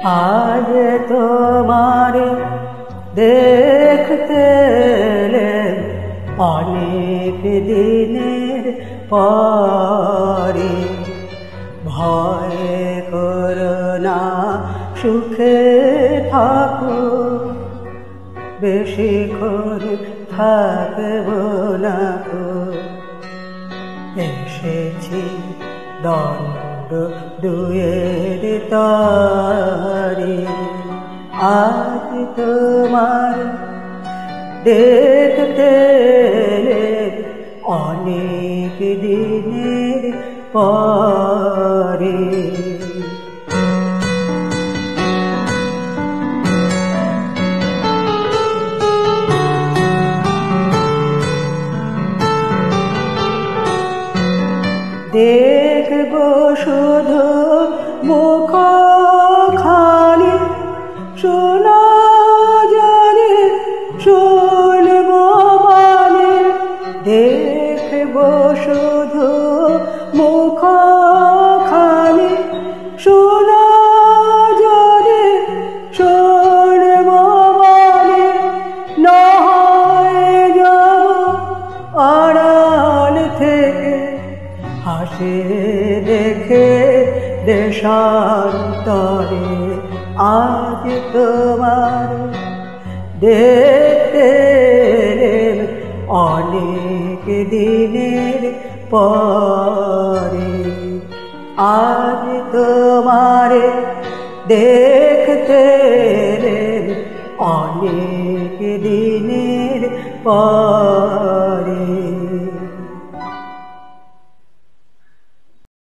আজ তোমারে দেখতে এলেম অনেক দিনের পরে। ভয় করো না, সুখে থাকো, বেশিক্ষণ থাকব না গো। এসেছি দণ্ড দুয়ের তরে, আজ তোমার দেখতে অনেক দিনের পরে। দেখব শুধু মুখখানি, শোনা জানি শুনব মানে। দেখব শুধু মুখখানি, শোনা জানি শুনব মানে। না হয় যাব আড়াল থেকে, হাসি দেখে দেশান্তরে। আজ তোমার দেখতে অনেক দিনের পরে। আজ তোমার দেখতে অনেক দিনের পরে।